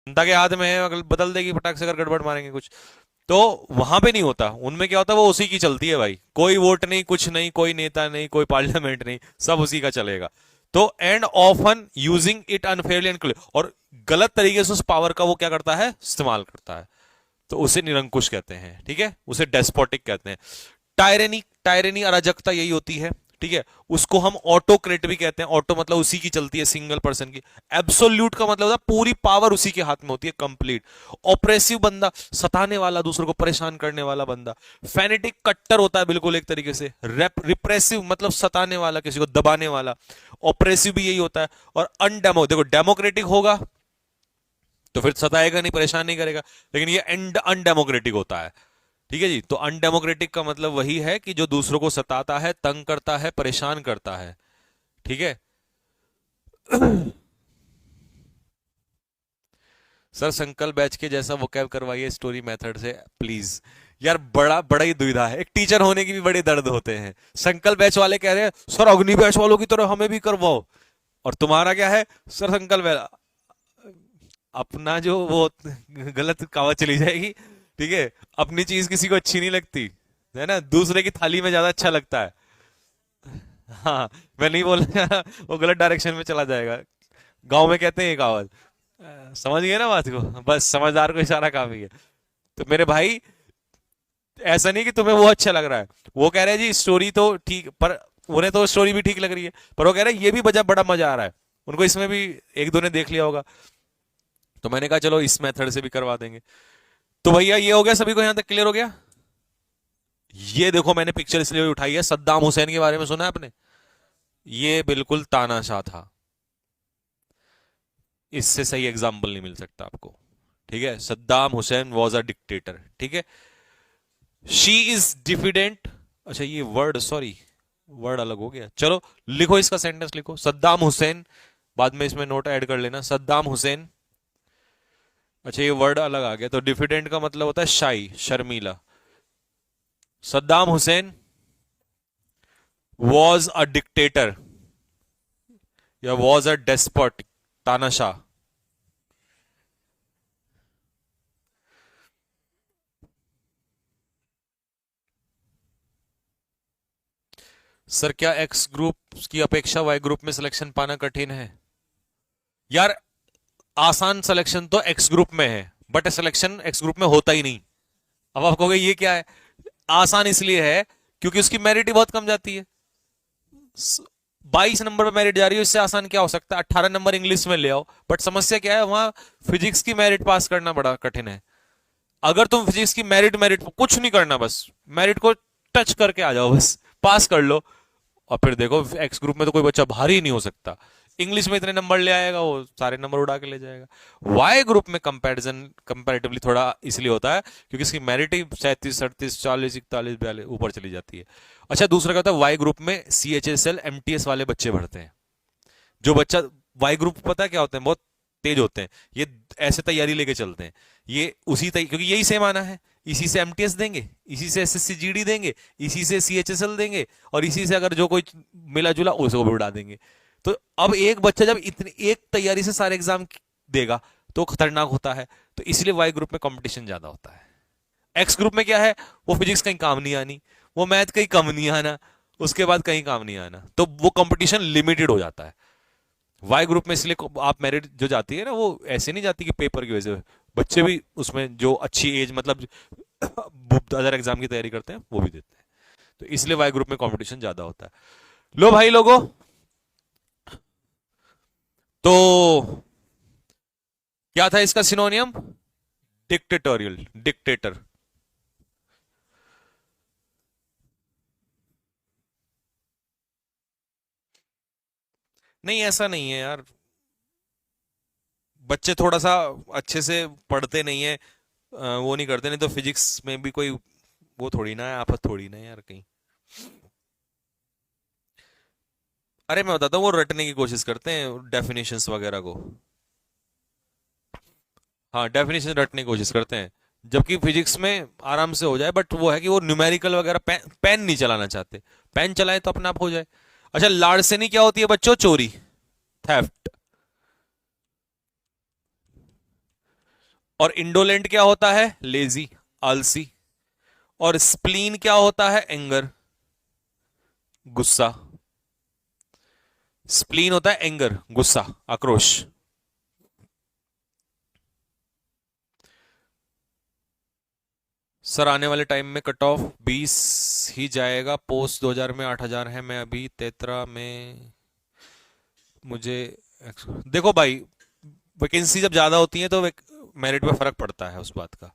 जनता के हाथ में है, अगर बदल देगी फटाक से, अगर गड़बड़ मारेंगे कुछ तो वहां पे नहीं होता। उनमें क्या होता है, वो उसी की चलती है भाई, कोई वोट नहीं, कुछ नहीं, कोई नेता नहीं, कोई पार्लियामेंट नहीं, सब उसी का चलेगा। तो and often using it unfairly and, और गलत तरीके से उस पावर का वो क्या करता है, इस्तेमाल करता है। तो उसे निरंकुश कहते हैं, ठीक है, उसे डेस्पोटिक कहते हैं। टायरेनी, टायरेनी अराजकता यही होती है, ठीक है। उसको हम ऑटोक्रेट भी कहते हैं। ऑटो मतलब उसी की चलती है, सिंगल पर्सन की। एब्सोल्यूट का मतलब होता है पूरी पावर उसी के हाथ में होती है, कंप्लीट। ऑपरेसिव बंदा, सताने वाला, दूसरों को परेशान करने वाला बंदा। फेनेटिक, कट्टर होता है बिल्कुल एक तरीके से। रिप्रेसिव मतलब सताने वाला, किसी को दबाने वाला। ऑपरेसिव भी यही होता है। और अनडेमो, देखो डेमोक्रेटिक होगा तो फिर सताएगा नहीं, परेशान नहीं करेगा, लेकिन ये अनडेमोक्रेटिक होता है, ठीक है जी। तो अनडेमोक्रेटिक का मतलब वही है कि जो दूसरों को सताता है, तंग करता है, परेशान करता है, ठीक है। सर संकल्प बैच के जैसा वोकैब करवाइए स्टोरी मेथड से प्लीज। यार बड़ा बड़ा ही दुविधा है, एक टीचर होने की भी बड़े दर्द होते हैं। संकल्प बैच वाले कह रहे हैं सर अग्नि बैच वालों की तरह हमें भी करवाओ, और तुम्हारा क्या है, सर संकल्प बैच। अपना जो वो गलत कहावत चली जाएगी, ठीक है। अपनी चीज किसी को अच्छी नहीं लगती, है ना, दूसरे की थाली में ज्यादा अच्छा लगता है। हाँ, मैं नहीं बोल रहा वो गलत डायरेक्शन में चला जाएगा। गांव में कहते हैं ये कहावत। समझ गए ना बात को, बस समझदार को इशारा काफी है। तो मेरे भाई, ऐसा नहीं कि तुम्हें वो अच्छा लग रहा है, वो कह रहे हैं जी स्टोरी तो ठीक, पर उन्हें तो स्टोरी भी ठीक लग रही है, पर वो कह रहे हैं ये भी बजा बड़ा मजा आ रहा है। उनको इसमें भी एक दो ने देख लिया होगा, तो मैंने कहा चलो इस मेथड से भी करवा देंगे। तो भैया ये हो गया, सभी को यहां तक क्लियर हो गया। ये देखो मैंने पिक्चर इसलिए उठाई है, सद्दाम हुसैन के बारे में सुना है आपने? ये बिल्कुल तानाशाह था, इससे सही एग्जाम्पल नहीं मिल सकता आपको, ठीक है। Saddam Hussein was a dictator, ठीक है। शी इज डिफिडेंट, अच्छा ये वर्ड, सॉरी वर्ड अलग हो गया, चलो लिखो इसका सेंटेंस लिखो। सद्दाम हुसैन, बाद में इसमें नोट ऐड कर लेना, सद्दाम हुसैन। अच्छा ये वर्ड अलग आ गया, तो डिफिडेंट का मतलब होता है शाई, शर्मीला। Saddam Hussein was a dictator या वॉज अ डेस्पॉट, तानाशाह। सर क्या एक्स ग्रुप की अपेक्षा वाई ग्रुप में सिलेक्शन पाना कठिन है? यार आसान सिलेक्शन तो एक्स ग्रुप में है, बट सिलेक्शन एक्स ग्रुप में होता ही नहीं। अब आप कहोगे ये क्या है, आसान इसलिए है क्योंकि उसकी मेरिट ही बहुत कम जाती है। 22 नंबर पे मेरिट जा रही है, इससे आसान क्या हो सकता है, 18 नंबर इंग्लिश में ले आओ। बट समस्या क्या है, वहां फिजिक्स की मेरिट पास करना बड़ा कठिन है। अगर तुम फिजिक्स की मेरिट मेरिट कुछ नहीं करना, बस मेरिट को टच करके आ जाओ, बस पास कर लो, और फिर देखो एक्स ग्रुप में तो कोई बच्चा भारी ही नहीं हो सकता। इंग्लिश में इतने नंबर ले आएगा, वो सारे नंबर उड़ा के ले जाएगा। वाई ग्रुप में कंपैरिजन कंपैरेटिवली थोड़ा इसलिए होता है क्योंकि इसकी मेरिट ही 37 38 40 41 42 ऊपर चली जाती है। अच्छा दूसरा क्या होता है, वाई ग्रुप में CHSL MTS वाले बच्चे भरते हैं। जो बच्चा, वाई ग्रुप पता है क्या होते हैं, बहुत तेज होते हैं ये, ऐसे तैयारी लेके चलते हैं। ये क्योंकि यही सेम आना है, इसी से MTS देंगे, इसी से SSC GD देंगे, इसी से CHSL देंगे, और इसी से अगर जो कोई मिला जुला उसको भी उड़ा देंगे। तो अब एक बच्चा जब इतनी एक तैयारी से सारे एग्जाम देगा तो खतरनाक होता है। तो इसलिए वाई ग्रुप में कंपटीशन ज्यादा होता है। एक्स ग्रुप में क्या है, वो फिजिक्स कहीं काम नहीं आनी, वो मैथ कहीं कम नहीं आना, उसके बाद कहीं काम नहीं आना, तो वो कंपटीशन लिमिटेड हो जाता है। वाई ग्रुप में इसलिए आप मेरिट जो जाती है ना, वो ऐसे नहीं जाती कि पेपर की वजह से, बच्चे भी उसमें जो अच्छी एज मतलब अदर एग्जाम की तैयारी करते हैं वो भी देते हैं। तो इसलिए वाई ग्रुप में कंपटीशन ज्यादा होता है। लो भाई लोगों, तो क्या था इसका सिनोनियम, डिक्टेटोरियल, डिक्टेटर। नहीं ऐसा नहीं है यार, बच्चे थोड़ा सा अच्छे से पढ़ते नहीं है, वो नहीं करते, नहीं तो फिजिक्स में भी कोई वो थोड़ी ना है, आफत थोड़ी ना है यार कहीं। अरे मैं बताता हूँ, वो रटने की कोशिश करते हैं डेफिनेशंस वगैरह को। हाँ डेफिनेशन रटने की कोशिश करते हैं, जबकि फिजिक्स में आराम से हो जाए, बट वो है कि वो न्यूमेरिकल वगैरह पेन नहीं चलाना चाहते। पेन चलाए तो अपने आप हो जाए। अच्छा लार्सेनी क्या होती है बच्चों, चोरी, थेफ्ट। और इंडोलेंट क्या होता है? लेजी, आलसी। और स्प्लीन क्या होता है? एंगर, गुस्सा। स्प्लीन होता है एंगर, गुस्सा, आक्रोश। सर आने वाले टाइम में कट ऑफ 20 ही जाएगा, पोस्ट 2000 में 8000 है, मैं अभी 13 में। मुझे देखो भाई, वैकेंसी जब ज्यादा होती है तो मेरिट पे फर्क पड़ता है उस बात का।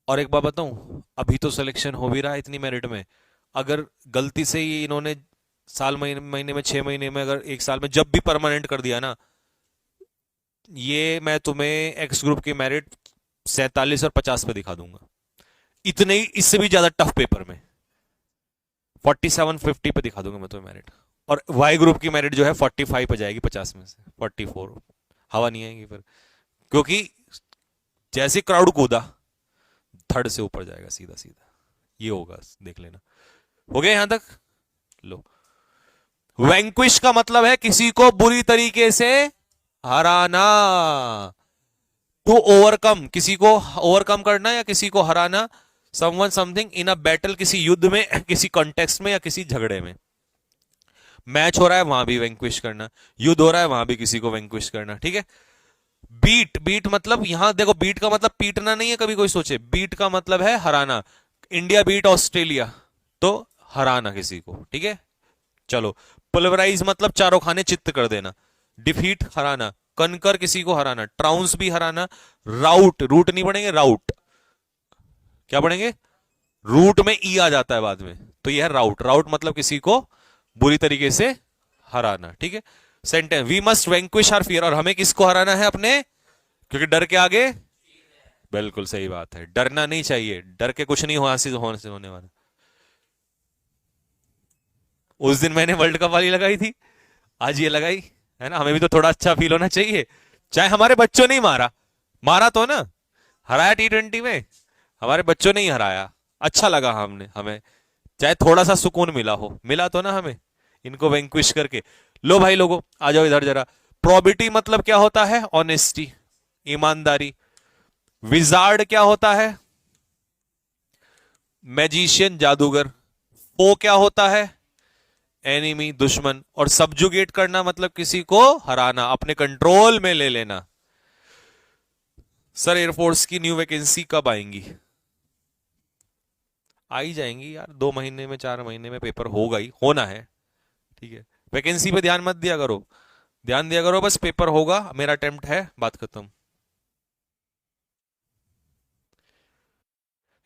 और एक बात बताऊं, अभी तो सिलेक्शन हो भी रहा है इतनी मेरिट में। अगर गलती से ही इन्होंने साल महीने महीने में 6 महीने में अगर एक साल में जब भी परमानेंट कर दिया ना, ये मैं तुम्हें एक्स ग्रुप की मेरिट 47 और 50 पे दिखा दूंगा। इतने ही, इससे भी ज्यादा टफ पेपर में 4750 पे दिखा दूंगा मैं तुम्हें मेरिट। और वाई ग्रुप की मेरिट जो है 45 पे जाएगी 50 में से 44। हवा नहीं आएगी फिर, क्योंकि जैसे क्राउड कूदा, थर्ड से ऊपर जाएगा सीधा सीधा। ये होगा, देख लेना। हो गया यहां तक? लो, वैंक्विश का मतलब है किसी को बुरी तरीके से हराना। टू ओवरकम, किसी को ओवरकम करना या किसी को हराना। Someone something in a battle, किसी युद्ध में, किसी कॉन्टेक्स्ट में या किसी झगड़े में। मैच हो रहा है वहां भी वैंक्विश करना, युद्ध हो रहा है वहां भी किसी को वैंक्विश करना, ठीक है। बीट, बीट मतलब यहां देखो, बीट का मतलब पीटना नहीं है, कभी कोई सोचे। बीट का मतलब है हराना। इंडिया बीट ऑस्ट्रेलिया, तो हराना किसी को, ठीक है। चलो, पुलवराइज मतलब चारों खाने चित्त कर देना। डिफीट, हराना। कनकर, किसी को हराना। ट्राउंस भी हराना। राउट, रूट नहीं पढ़ेंगे, राउट। क्या पढ़ेंगे? रूट में ई आ जाता है बाद में, तो यह है राउट। राउट मतलब किसी को बुरी तरीके से हराना, ठीक है। Sentence, we must vanquish our fear, और हमें किसको हराना है? अपने, क्योंकि डर के आगे, बिल्कुल सही बात है, डरना नहीं चाहिए, डर के कुछ नहीं हो हासिल होने से होने वाला। उस दिन मैंने वर्ल्ड कप वाली लगाई थी, आज ये लगाई, है ना। हमें भी तो थोड़ा अच्छा फील होना चाहिए। चाहे हमारे बच्चों ने ही मारा, मारा तो ना, हराया T20 में, हमारे बच्चों ने ही हराया, अच्छा लगा हमने, हमें चाहे थोड़ा सा सुकून मिला हो, मिला तो ना हमें, इनको वैंक्विश करके। लो भाई लोगों, आ जाओ इधर जरा। प्रोबिटी मतलब क्या होता है? ऑनेस्टी, ईमानदारी। विजार्ड क्या होता है? मैजिशियन, जादूगर। फो क्या होता है? एनिमी, दुश्मन। और सबजुगेट करना मतलब किसी को हराना, अपने कंट्रोल में ले लेना। सर एयरफोर्स की न्यू वैकेंसी कब आएंगी? आ ही जाएंगी यार, 2 महीने में 4 महीने में पेपर होगा ही, होना है, ठीक है। वैकेंसी पे ध्यान मत दिया करो, ध्यान दिया करो बस पेपर होगा, मेरा अटेम्प्ट है, बात खत्म।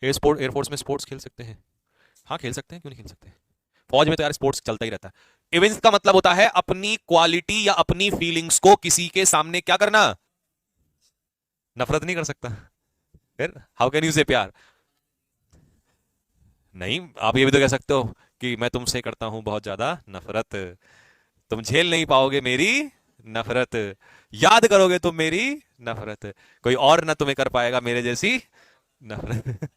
एयरफोर्स में स्पोर्ट्स खेल सकते हैं? हाँ खेल सकते हैं, क्यों नहीं खेल सकते। फौज में तो यार स्पोर्ट्स चलता ही रहता है। इवेंट्स का मतलब होता है अपनी क्वालिटी या अपनी फीलिंग्स को किसी के सामने क्या करना? नफरत नहीं कर सकता, फिर हाउ कैन यू से प्यार? नहीं, आप ये भी तो कह सकते हो कि मैं तुमसे करता हूं बहुत ज्यादा नफरत, तुम झेल नहीं पाओगे मेरी नफरत, याद करोगे तुम मेरी नफरत, कोई और ना तुम्हें कर पाएगा मेरे जैसी नफरत।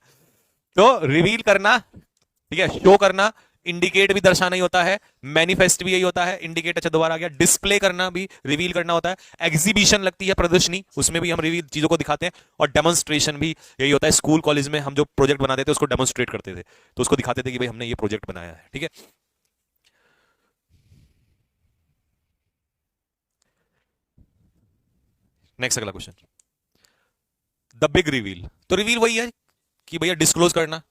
तो रिवील करना, ठीक है, शो करना। इंडिकेट भी दर्शाना ही होता है, मैनिफेस्ट भी यही होता है। इंडिकेट, अच्छा दोबारा आ गया। डिस्प्ले करना भी रिवील करना होता है। एग्जीबिशन लगती है प्रदर्शनी, उसमें भी हम रिवील चीजों को दिखाते हैं। और डेमोन्स्ट्रेशन भी यही होता है। स्कूल कॉलेज में हम जो प्रोजेक्ट बनाते थे उसको डेमोन्स्ट्रेट करते थे, तो उसको दिखाते थे कि भाई हमने ये प्रोजेक्ट बनाया है, ठीक है। नेक्स्ट अगला क्वेश्चन, द बिग रिवील। तो रिवील वही है कि भैया डिस्क्लोज करना,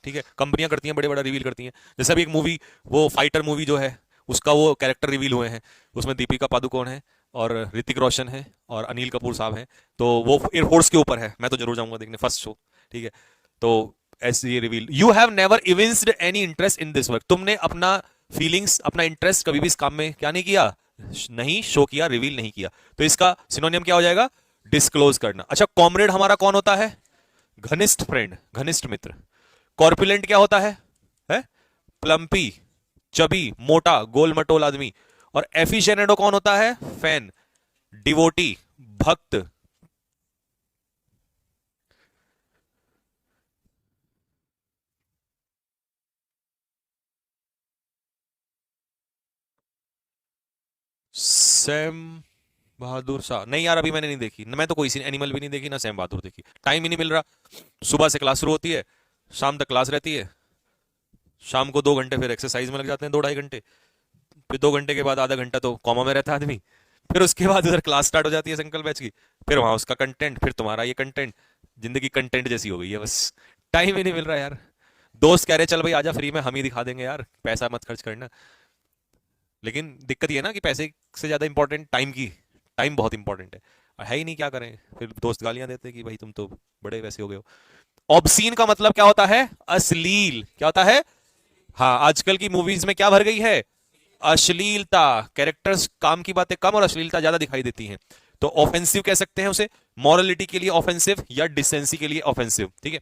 ठीक है। कंपनियां करती हैं, बड़े बड़ा रिवील करती हैं। जैसे अभी एक मूवी, वो फाइटर मूवी जो है, उसका वो कैरेक्टर रिवील हुए हैं। उसमें दीपिका पादुकोण है, और ऋतिक रोशन है, और अनिल कपूर साहब हैं। तो वो एयरफोर्स के ऊपर है, मैं तो जरूर जाऊंगा देखने, फर्स्ट शो, ठीक है। तो ऐसे ये reveal, you have never evinced any interest in this work, तुमने अपना फीलिंग्स, अपना इंटरेस्ट कभी भी इस काम में क्या नहीं किया? नहीं शो किया, रिवील नहीं किया। तो इसका सिनोनियम क्या हो जाएगा? डिस्क्लोज करना। अच्छा, कॉमरेड हमारा कौन होता है? घनिष्ठ फ्रेंड, घनिष्ठ मित्र। कॉर्पुलेंट क्या होता है? प्लम्पी, चबी, मोटा, गोल मटोल आदमी। और एफिशिएनेडो कौन होता है? फैन, डिवोटी, भक्त। सेम बहादुर शाह नहीं यार, अभी मैंने नहीं देखी, मैं तो कोई सी एनिमल भी नहीं देखी, ना सैम बहादुर देखी, टाइम ही नहीं मिल रहा। सुबह से क्लास शुरू होती है, शाम तक क्लास रहती है, शाम को 2 घंटे फिर एक्सरसाइज में लग जाते हैं, 2 ढाई घंटे, फिर 2 घंटे के बाद आधा घंटा तो कॉमा में रहता है आदमी, फिर उसके बाद उधर क्लास स्टार्ट हो जाती है संकल्प बैच की, फिर वहां उसका कंटेंट, फिर तुम्हारा ये कंटेंट, जिंदगी कंटेंट जैसी हो गई है बस। टाइम ही नहीं मिल रहा यार। दोस्त कह रहे चल भाई आजा फ्री में, हम ही दिखा देंगे यार, पैसा मत खर्च करना। लेकिन दिक्कत ये है ना कि पैसे से ज्यादा इंपॉर्टेंट टाइम की, टाइम बहुत इंपॉर्टेंट है, और है ही नहीं, क्या करें, फिर दोस्त गालियां देते हैं कि भाई तुम तो बड़े वैसे हो गए हो। ऑब्सीन का मतलब क्या होता है? अश्लील। क्या होता है? हाँ, आजकल की मूवीज में क्या भर गई है? अश्लीलता। कैरेक्टर्स काम की बातें कम और अश्लीलता ज्यादा दिखाई देती हैं, तो ऑफेंसिव कह सकते हैं उसे, मॉरलिटी के लिए ऑफेंसिव या डिसेंसी के लिए ऑफेंसिव, ठीक है।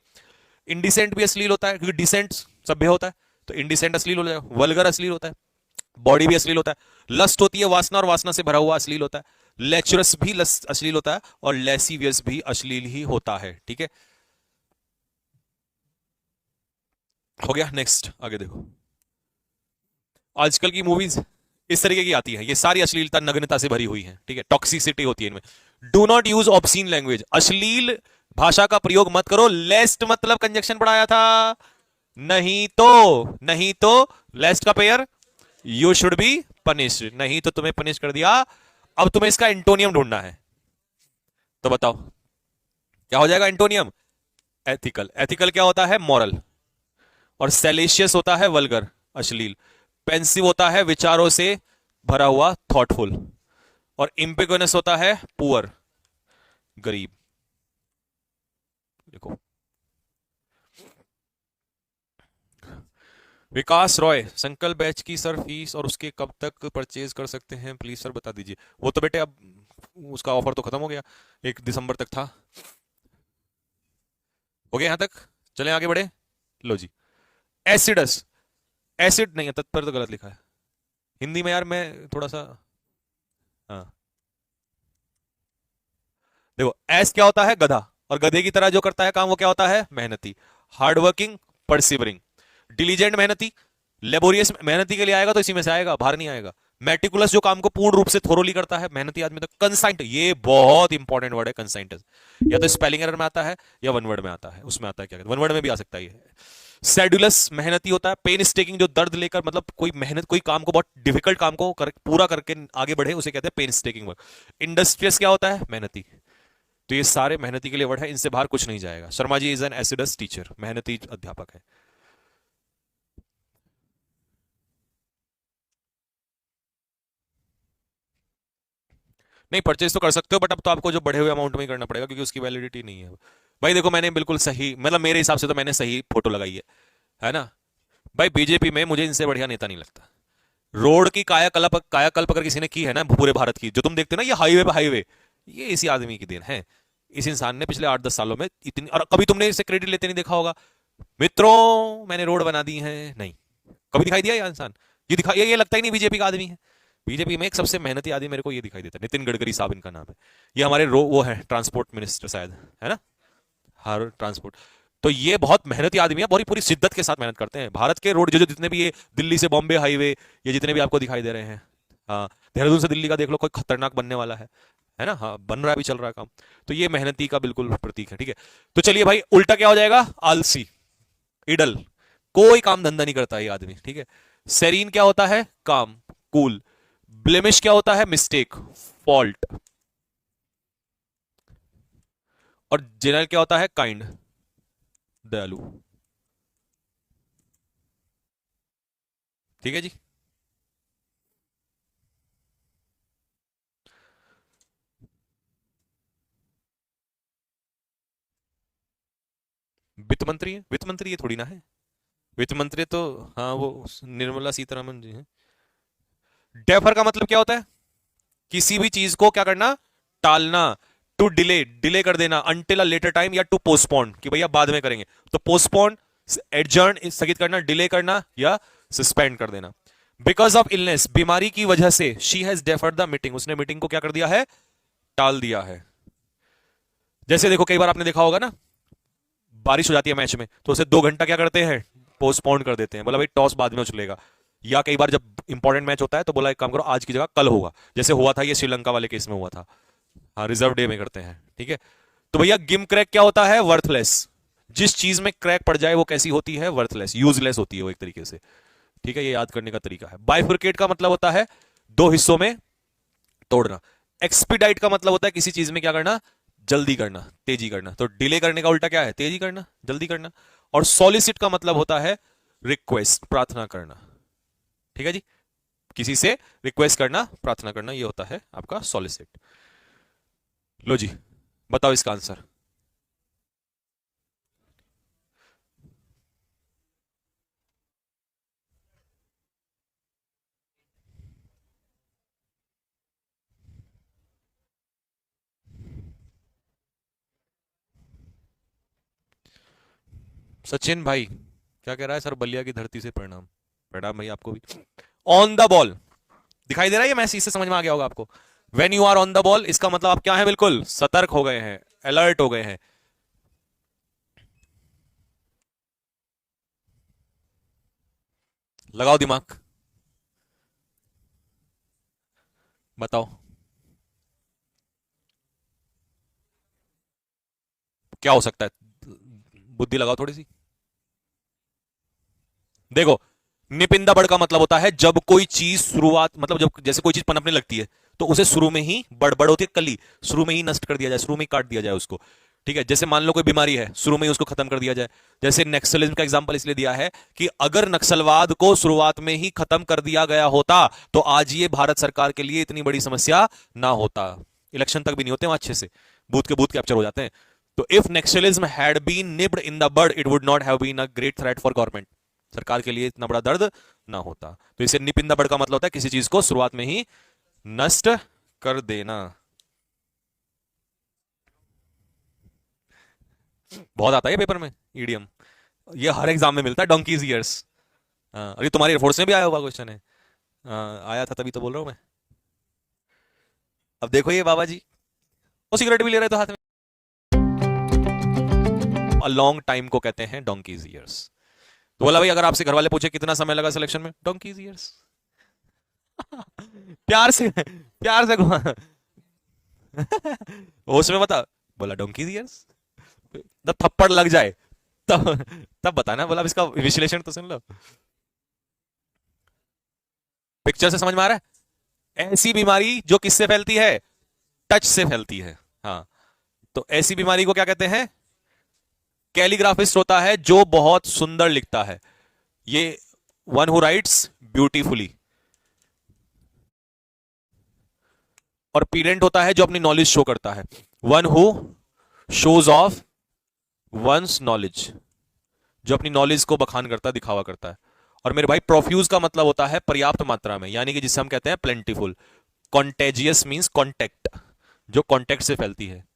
इंडिसेंट भी अश्लील होता है, क्योंकि डिसेंट सभ्य होता है, तो इंडिसेंट अश्लील हो जाएगा। वल्गर अश्लील होता है, बॉडी भी अश्लील होता है। लस्ट होती है वासना, और वासना से भरा हुआ अश्लील होता है। लेचरस भी अश्लील होता है, और लेसिवियस भी अश्लील ही होता है, ठीक है। हो गया, नेक्स्ट आगे देखो। आजकल की मूवीज इस तरीके की आती है, ये सारी अश्लीलता नग्नता से भरी हुई है, ठीक है, टॉक्सिसिटी होती है इनमें। Do not use obscene language, अश्लील भाषा का प्रयोग मत करो। लेस्ट मतलब कंजक्शन पढ़ाया था, नहीं तो, नहीं तो लेस्ट का pair you should be punished, नहीं तो तुम्हें पनिश कर दिया। अब तुम्हें इसका एंटोनियम ढूंढना है, तो बताओ क्या हो जाएगा एंटोनियम? एथिकल। एथिकल क्या होता है? मॉरल। और सेलेशियस होता है वल्गर, अश्लील। पेंसिव होता है विचारों से भरा हुआ, थॉटफुल। और इम्पिगोनस होता है पुअर, गरीब। देखो, विकास रॉय, संकल्प बैच की सर फीस और उसके कब तक परचेज कर सकते हैं प्लीज सर बता दीजिए। वो तो बेटे अब उसका ऑफर तो खत्म हो गया, 1 दिसंबर तक था। हो गया यहां तक, चलें आगे बढ़े। लो जी, एसिडस, एसिड नहीं है, तत्पर तो गलत लिखा है हिंदी में यार, मैं थोड़ा सा, हाँ देखो, एस क्या होता है? गधा, और गधे की तरह जो करता है काम वो क्या होता है? मेहनती, हार्डवर्किंग, परसिवरिंग। डिलीजेंट मेहनती, लेबोरियस मेहनती के लिए आएगा तो इसी में से आएगा, बाहर नहीं आएगा। मेटिकुलस जो काम को पूर्ण रूप से थोरोली करता है, मेहनती आदमी। तो कंसाइंट, ये बहुत इंपॉर्टेंट वर्ड है कंसाइंट, या तो स्पेलिंग एरर में आता है या वन वर्ड में आता है, उसमें आता है क्या, वन वर्ड में भी आ सकता है ये। सेडुलस मेहनती होता है। पेन स्टेकिंग, जो दर्द लेकर, मतलब कोई मेहनत, कोई काम को, बहुत डिफिकल्ट काम को पूरा करके आगे बढ़े, उसे कहते हैं पेन स्टेकिंग वर्क। इंडस्ट्रियस क्या होता है? मेहनती। तो ये सारे मेहनती के लिए वर्ड है, इनसे बाहर कुछ नहीं जाएगा। Sharma ji is an acidus teacher, मेहनती अध्यापक है। नहीं, परचेज तो कर सकते हो, बट अब तो आपको जो बढ़े हुए अमाउंट में ही करना पड़ेगा, क्योंकि उसकी वैलिडिटी नहीं है। भाई देखो, मैंने बिल्कुल सही, मतलब मेरे हिसाब से तो मैंने सही फोटो लगाई है ना। भाई बीजेपी में मुझे इनसे बढ़िया नेता नहीं लगता। रोड की कायाकल्प, कायाकल्प अगर किसी ने की है ना पूरे भारत की, जो तुम देखते हो ना ये हाईवे पे हाईवे, ये इसी आदमी की देन है। इस इंसान ने पिछले 8-10 सालों में इतनी, और कभी तुमने इसे क्रेडिट लेते नहीं देखा होगा, मित्रों मैंने रोड बना दी है, नहीं कभी दिखाई दिया ये इंसान? ये दिखाई, ये लगता ही नहीं बीजेपी का आदमी है। बीजेपी में एक सबसे मेहनती आदमी मेरे को ये दिखाई देता है, नितिन गडकरी साहब इनका नाम है। ये हमारे वो है ट्रांसपोर्ट मिनिस्टर शायद, है ना, हर ट्रांसपोर्ट। तो ये बहुत मेहनती आदमी है, पूरी पूरी शिद्दत के साथ मेहनत करते हैं। भारत के रोड जो जो जितने भी, ये दिल्ली से बॉम्बे हाईवे, ये जितने भी आपको दिखाई दे रहे हैं, हाँ, देहरादून से दिल्ली का देख लो, कोई खतरनाक बनने वाला है ना, हाँ बन रहा है, अभी चल रहा है काम। तो ये मेहनती का बिल्कुल प्रतीक है, ठीक है। तो चलिए भाई, उल्टा क्या हो जाएगा? आलसी, इडल, कोई काम धंधा नहीं करता ये आदमी, ठीक है। सेरीन क्या होता है? काम, कूल। ब्लेमिश क्या होता है? Mistake, fault. और जेनरल क्या होता है? काइंड, दयालु। ठीक है जी। वित्त मंत्री है, वित्त मंत्री ये थोड़ी ना है। वित्त मंत्री तो, हाँ वो निर्मला सीतारमन जी हैं। डेफर का मतलब क्या होता है? किसी भी चीज को क्या करना? टालना। टू डिले, डिले कर देना, अनटिल अ लेटर टाइम, या टू पोस्टपोन, कि भैया बाद में करेंगे। तो पोस्टपोन, एडजर्न स्थगित करना, डिले करना, या सस्पेंड कर देना। बिकॉज ऑफ इलनेस, बीमारी की वजह से, she has deferred the meeting, उसने मीटिंग को क्या कर दिया है? टाल दिया है। जैसे देखो, कई बार आपने देखा होगा ना, बारिश हो जाती है मैच में, तो उसे 2 घंटा क्या करते हैं? पोस्टपोन कर देते हैं, बोला भाई टॉस बाद में उछलेगा। या कई बार जब इंपॉर्टेंट मैच होता है तो बोला एक काम करो आज की जगह कल होगा, जैसे हुआ था ये श्रीलंका वाले केस में हुआ था। हाँ, रिजर्व डे में करते हैं, ठीक है। तो भैया गिम क्रैक क्या होता है? वर्थलेस। जिस चीज में क्रैक पड़ जाए वो कैसी होती है? वर्थलेस, यूजलेस होती है वो एक तरीके से, ठीक है। ये याद करने का तरीका है। बाइफुरकेट का मतलब होता है दो हिस्सों में तोड़ना। एक्सपीडाइट का मतलब होता है किसी चीज में क्या करना? जल्दी करना, तेजी करना। तो डिले करने का उल्टा क्या है? तेजी करना, जल्दी करना। और सॉलिसिट का मतलब होता है रिक्वेस्ट, प्रार्थना करना, ठीक है जी। किसी से रिक्वेस्ट करना, प्रार्थना करना, ये होता है आपका सॉलिसिट। लो जी, बताओ इसका आंसर। सचिन भाई क्या कह रहा है? सर बलिया की धरती से प्रणाम। प्रणाम भाई आपको भी। ऑन द बॉल दिखाई दे रहा है ये मैसेज, इससे समझ में आ गया होगा आपको। When you are on the ball, इसका मतलब आप क्या है? बिल्कुल सतर्क हो गए हैं, अलर्ट हो गए हैं। लगाओ दिमाग, बताओ क्या हो सकता है। बुद्धि लगाओ थोड़ी सी। देखो, निप इन द बड़ का मतलब होता है जब कोई चीज शुरुआत, मतलब जब जैसे कोई चीज पनपने लगती है तो उसे शुरू में ही, बड़ बड़ होती है कली, शुरू में ही नष्ट कर दिया जाए, शुरू में ही काट दिया जाए उसको, ठीक है। जैसे मान लो कोई बीमारी है, शुरू में ही उसको खत्म कर दिया जाए। जैसे नक्सलिज्म का एग्जांपल इसलिए दिया है कि अगर नक्सलवाद को शुरुआत में ही खत्म कर दिया गया होता तो आज ये भारत सरकार के लिए इतनी बड़ी समस्या ना होता। इलेक्शन तक भी नहीं होते वहां अच्छे से, बूथ के बूथ कैप्चर हो जाते हैं। तो if naxalism had been nipped in the bud it would not have been a great threat for government, सरकार के लिए इतना बड़ा दर्द ना होता। तो इसे निप इन द बड का मतलब होता है किसी चीज को शुरुआत में ही नष्ट कर देना। बहुत आता है ये पेपर में ईडीएम, ये हर एग्जाम में मिलता है। डोंकीज ईयर्स, अरे तुम्हारी एयरफोर्स में भी आया हुआ क्वेश्चन है। आया था तभी तो बोल रहा हूं मैं। अब देखो ये बाबा जी, वो सिगरेट भी ले रहे तो हाथ में। अ लॉन्ग टाइम को कहते हैं डोंकीज ईयर्स। तो बोला भाई अगर आपसे घर वाले पूछे कितना समय लगा सिलेक्शन में, डोंकीज ईयर्स। प्यार से, प्यार से घुमा। होश में बता, बोला डोंकीज ईयर्स। जब थप्पड़ लग जाए तब तब बताना। बोला अब इसका विश्लेषण तो सुन लो। पिक्चर से समझ में आ रहा है? ऐसी बीमारी जो किससे फैलती है? टच से फैलती है। हाँ, तो ऐसी बीमारी को क्या कहते हैं? कैलीग्राफिस्ट होता है जो बहुत सुंदर लिखता है, ये वन हु राइट्स ब्यूटीफुली। और पीडेंट होता है जो अपनी नॉलेज शो करता है, one who shows off one's knowledge, जो अपनी नॉलेज को बखान करता है, दिखावा करता है। और मेरे भाई प्रोफ्यूज का मतलब होता है पर्याप्त मात्रा में, यानी कि जिसे हम कहते हैं प्लेंटीफुल। कॉन्टेजियस मींस कॉन्टेक्ट, जो कॉन्टेक्ट से फैलती है।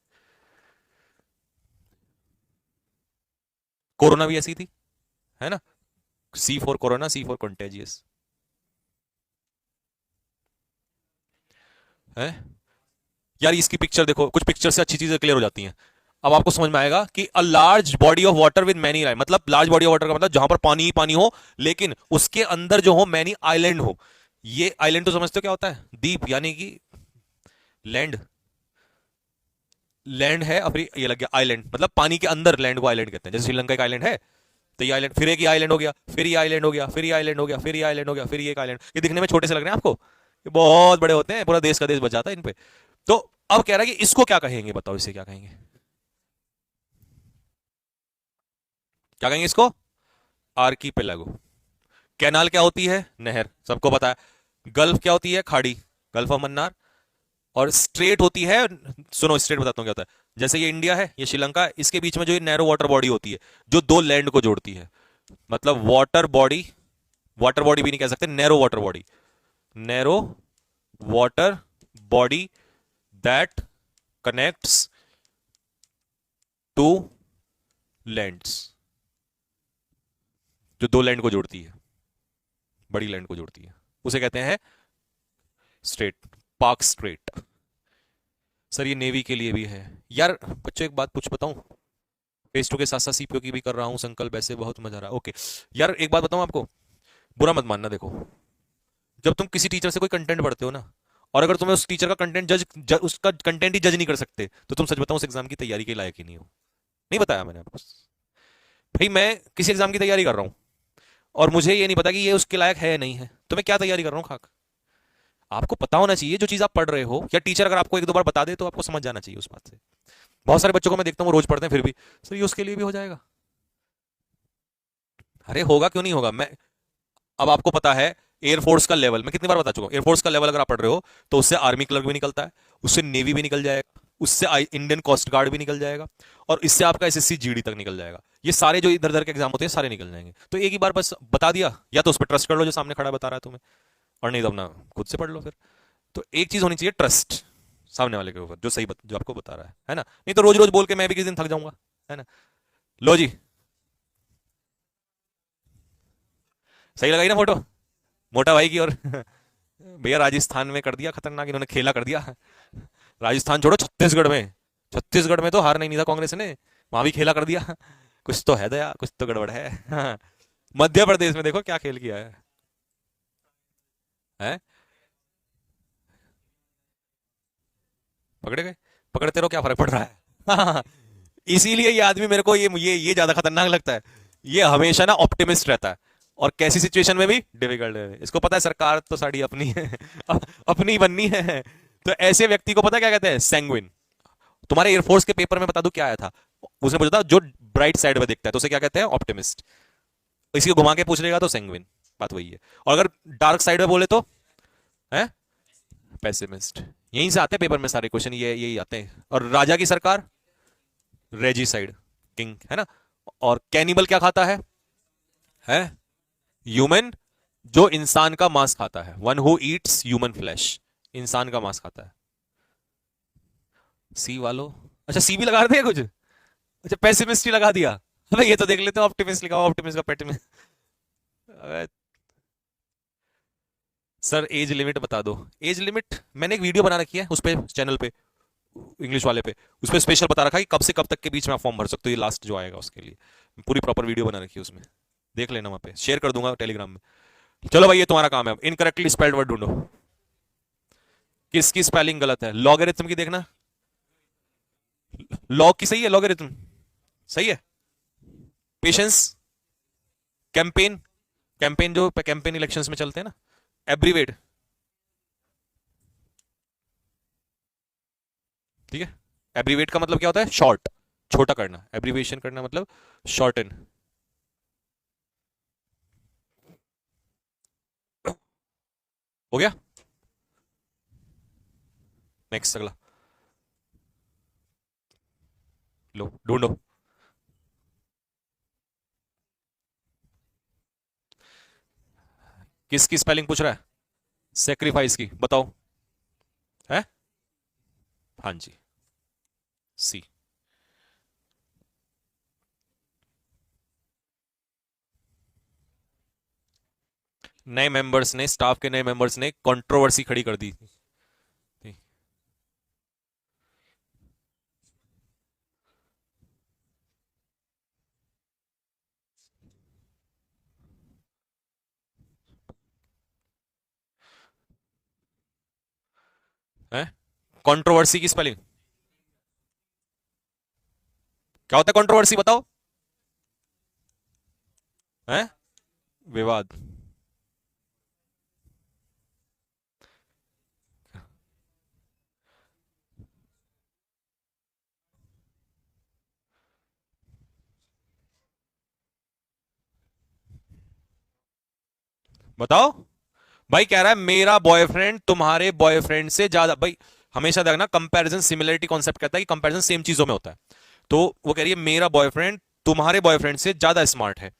कोरोना भी ऐसी थी, है ना? C for corona, C for contagious है। यार इसकी पिक्चर देखो, कुछ पिक्चर से अच्छी चीजें क्लियर हो जाती हैं। अब आपको समझ में आएगा कि a large body of water with many island, मतलब लार्ज बॉडी ऑफ वाटर का मतलब जहां पर पानी ही पानी हो लेकिन उसके अंदर जो हो मैनी आइलैंड हो। ये आइलैंड तो समझते हो क्या होता है? द्वीप, यानी कि लैंड। लैंड है और फिर ये लग गया आइलैंड, मतलब पानी के अंदर लैंड को आइलैंड कहते हैं। जैसे श्रीलंका एक आइलैंड है, तो ये आइलैंड, फिर एक आइलैंड हो गया, फिर ये आइलैंड हो गया, फिर ये आइलैंड हो गया, फिर ये आइलैंड हो गया, फिर ये एक आइलैंड। ये दिखने में छोटे से लग रहे हैं आपको, ये बहुत बड़े होते हैं, पूरा देश का देश बच जाता है इन पे। तो अब कह रहा है कि इसको क्या कहेंगे, बताओ इसे क्या कहेंगे? क्या कहेंगे इसको? आर्कीपेलागो। कैनाल क्या होती है? नहर, सबको पता है। गल्फ क्या होती है? खाड़ी, गल्फ ऑफ मन्नार। और स्ट्रेट होती है, सुनो स्ट्रेट बताता हूँ क्या होता है। जैसे ये इंडिया है, ये श्रीलंका है, इसके बीच में जो ये नैरो वाटर बॉडी होती है जो दो लैंड को जोड़ती है, मतलब वाटर बॉडी, वाटर बॉडी भी नहीं कह सकते, narrow water body, narrow water body that connects two lands, जो दो लैंड को जोड़ती है, बड़ी लैंड को जोड़ती है, उसे कहते हैं स्ट्रेट, पार्क स्ट्रेट। सर ये नेवी के लिए भी है। यार बच्चों एक बात पूछ बताऊं, फेस टू के साथ साथ सीपीओ की भी कर रहा हूं संकल्प, ऐसे बहुत मजा आ रहा है। ओके यार एक बात बताऊं आपको, बुरा मत मानना। देखो, जब तुम किसी टीचर से कोई कंटेंट पढ़ते हो ना, और अगर तुम्हें उस टीचर का कंटेंट उसका कंटेंट ही जज नहीं कर सकते, तो तुम सच बताओ उस एग्जाम की तैयारी के लायक ही नहीं हो। नहीं बताया मैंने आपको? भाई मैं किसी एग्जाम की तैयारी कर रहा हूं, और मुझे ये नहीं पता कि ये उसके लायक है या नहीं है, तो मैं क्या तैयारी कर रहा हूँ खाक? आपको पता होना चाहिए जो चीज आप पढ़ रहे हो, या टीचर अगर आपको एक दो बार बता दे तो आपको समझ जाना चाहिए उस बात से। बहुत सारे बच्चों को मैं देखता हूँ वो रोज पढ़ते हैं फिर भी, सर ये उसके लिए भी हो जाएगा। अरे होगा क्यों नहीं होगा? मैं, अब आपको पता है एयरफोर्स का लेवल, मैं कितनी बार बता चुका हूं, एयरफोर्स का लेवल अगर आप पढ़ रहे हो तो उससे आर्मी क्लर्क भी निकलता है, उससे नेवी भी निकल जाएगा, उससे इंडियन कोस्ट गार्ड भी निकल जाएगा, और इससे आपका एसएससी जीडी तक निकल जाएगा। ये सारे जो इधर उधर के एग्जाम होते हैं सारे निकल जाएंगे। तो एक ही बार बस बता दिया, या तो उस पर ट्रस्ट कर लो जो सामने खड़ा बता रहा है तुम्हें, और नहीं तो अपना खुद से पढ़ लो फिर। तो एक चीज होनी चाहिए, ट्रस्ट सामने वाले के ऊपर, जो सही जो आपको बता रहा है ना? नहीं तो रोज रोज बोल के मैं भी किसी दिन थक जाऊंगा, है ना? लो जी, सही लगाई ना फोटो मोटा भाई की? और भैया राजस्थान में कर दिया खतरनाक, इन्होंने खेला कर दिया। राजस्थान छोड़ो, छत्तीसगढ़ में, छत्तीसगढ़ में तो हार नहीं था कांग्रेस ने, वहां भी खेला कर दिया। कुछ तो है दया, कुछ तो गड़बड़ है। मध्य प्रदेश में देखो क्या खेल किया है? पकड़े गए? पकड़ते रहो, क्या फर्क पड़ रहा है? इसीलिए ये आदमी मेरे को ये ज्यादा खतरनाक लगता है। ये हमेशा ना ऑप्टिमिस्ट रहता है, और कैसी सिचुएशन में भी डिफिकल्ट है। इसको पता है सरकार तो साड़ी अपनी है, अपनी बननी है। तो ऐसे व्यक्ति को पता क्या कहते हैं? सैंग्विन। तुम्हारे एयरफोर्स के पेपर में बता दूं क्या आया था? उसने पूछा था जो ब्राइट साइड में देखता है तो उसे क्या कहते हैं? ऑप्टिमिस्ट। इसी को घुमा के पूछ लेगा तो सैंग्विन, बात वही है। और अगर डार्क साइड में बोले तो है पेसिमिस्ट। यहीं से आते हैं पेपर में सारे क्वेश्चन, ये यही आते हैं। और राजा की सरकार रेजिसाइड, किंग, है ना? और कैनिबल क्या खाता है ह्यूमन, जो इंसान का मांस खाता है, one who Yeats human flesh, इंसान का मांस खाता है। सी वालों, अच्छा सी भी लगा रहे थे कुछ? अच्छा पेसिमिस्ट ही लगा दिया। अबे ये तो देख लेते हैं, ऑप्टिमिस्ट लिखा, ऑप्टिमिस्ट का पेटिमिस्ट। सर एज लिमिट बता दो। एज लिमिट मैंने एक वीडियो बना रखी है उस पे, चैनल पे, इंग्लिश वाले पे, उस पे स्पेशल बता रखा है कि कब से कब तक के बीच में आप फॉर्म भर सकते हो, ये लास्ट जो आएगा उसके लिए पूरी प्रॉपर वीडियो बना रखी है उसमें, देख लेना, वहां पे शेयर कर दूंगा टेलीग्राम में। चलो भाई ये तुम्हारा काम है, इनकरेक्टली स्पेल्ड वर्ड ढूंढो, किसकी स्पेलिंग गलत है। लॉगरिथम की देखना, लॉग की सही है, लॉगरिथम सही है। पेशेंस, कैंपेन, कैंपेन जो कैंपेन इलेक्शंस में चलते हैं ना, एब्रीवेट, ठीक है। एब्रीवेट का मतलब क्या होता है? शॉर्ट, छोटा करना। एब्रीवेशन करना मतलब शॉर्टन। हो गया? नेक्स्ट अगला, लो ढूंढो। किसकी स्पेलिंग पूछ रहा है? सेक्रीफाइस की, बताओ। है? हाँ जी, सी। नए मेंबर्स ने, स्टाफ के नए मेंबर्स ने कंट्रोवर्सी खड़ी कर दी थी। है? कंट्रोवर्सी की स्पेलिंग क्या होता है? कंट्रोवर्सी बताओ। है? विवाद। बताओ। भाई कह रहा है मेरा बॉयफ्रेंड तुम्हारे बॉयफ्रेंड से ज्यादा, भाई हमेशा देखना कंपैरिजन सिमिलरिटी कॉन्सेप्ट कहता है कि कंपैरिजन सेम चीजों में होता है। तो वो कह रही है मेरा बॉयफ्रेंड तुम्हारे बॉयफ्रेंड से ज्यादा स्मार्ट है,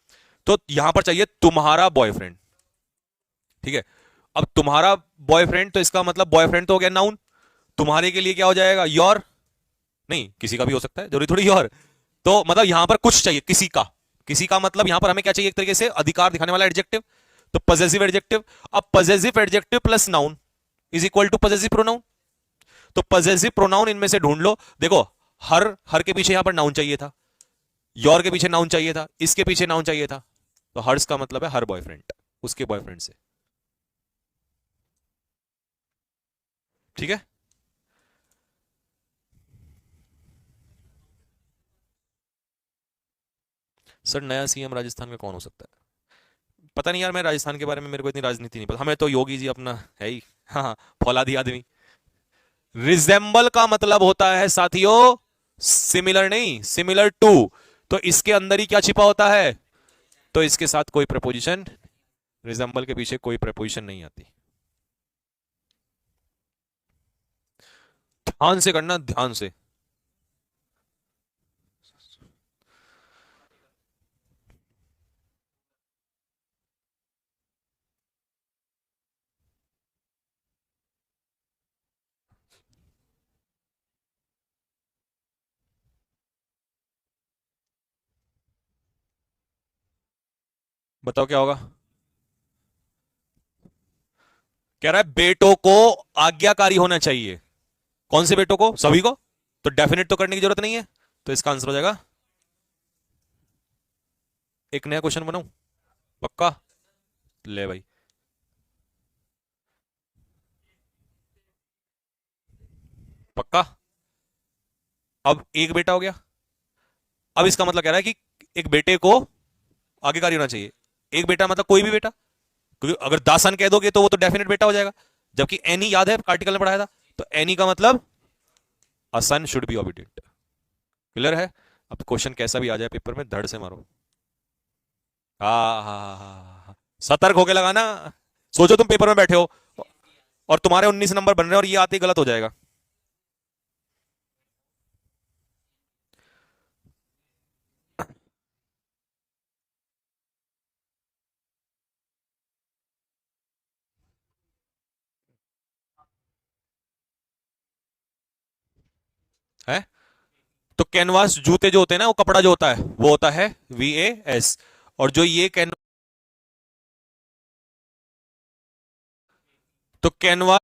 तो यहां पर चाहिए तुम्हारा बॉयफ्रेंड, ठीक है। अब तुम्हारा बॉयफ्रेंड, तो इसका मतलब बॉयफ्रेंड तो हो गया नाउन, तुम्हारे के लिए क्या हो जाएगा? योर। नहीं, किसी का भी हो सकता है, जरूरी थोड़ी योर। तो मतलब यहां पर कुछ चाहिए, किसी का, किसी का मतलब यहां पर हमें क्या चाहिए? एक तरीके से अधिकार दिखाने वाला एडजेक्टिव, तो पजेसिव एडजेक्टिव। अब possessive adjective plus noun is equal to possessive pronoun. तो पजेसिव प्रोनाउन इनमें से ढूंढ लो। देखो, हर हर के पीछे यहां पर नाउन चाहिए था, योर के पीछे नाउन चाहिए था, इसके पीछे नाउन चाहिए था, तो हर्ष का मतलब है हर बॉयफ्रेंड। उसके बॉयफ्रेंड से। ठीक है। सर नया सीएम राजस्थान का कौन हो सकता है? पता नहीं यार, मैं राजस्थान के बारे में, मेरे को इतनी राजनीति नहीं पता। हमें तो योगी जी अपना है ही, हाँ हाँ, फौलादी आदमी। रिजेंबल का मतलब होता है साथियों सिमिलर नहीं, सिमिलर टू। तो इसके अंदर ही क्या छिपा होता है? तो इसके साथ कोई प्रपोजिशन, रिजेंबल के पीछे कोई प्रपोजिशन नहीं आती। ध्यान से करना, ध्यान से। बताओ क्या होगा? कह रहा है बेटों को आज्ञाकारी होना चाहिए। कौन से बेटों को? सभी को। तो डेफिनेट तो करने की जरूरत नहीं है। तो इसका आंसर हो जाएगा, एक नया क्वेश्चन बनाऊं? पक्का? ले भाई। पक्का। अब एक बेटा हो गया। अब इसका मतलब कह रहा है कि एक बेटे को आज्ञाकारी होना चाहिए। एक बेटा मतलब कोई भी बेटा, क्योंकि अगर दासन कह दोगे तो वो तो डेफिनेट बेटा हो जाएगा। जबकि एनी याद है आर्टिकल में पढ़ाया था, तो एनी का मतलब अ सन शुड बी ओबीडिएंट। क्लियर है? अब क्वेश्चन कैसा भी आ जाए पेपर में, धड़ से मारो। हाँ हाँ हाँ हाँ हाँ। सतर्क होके लगाना। सोचो तुम पेपर में बैठे हो और तुम्हारे 19 नंबर बन रहे हैं और ये आते ही गलत हो जाएगा। है? तो कैनवास जूते जो होते हैं ना, वो कपड़ा जो होता है वो होता है VAS। और जो ये कैन तो कैनवास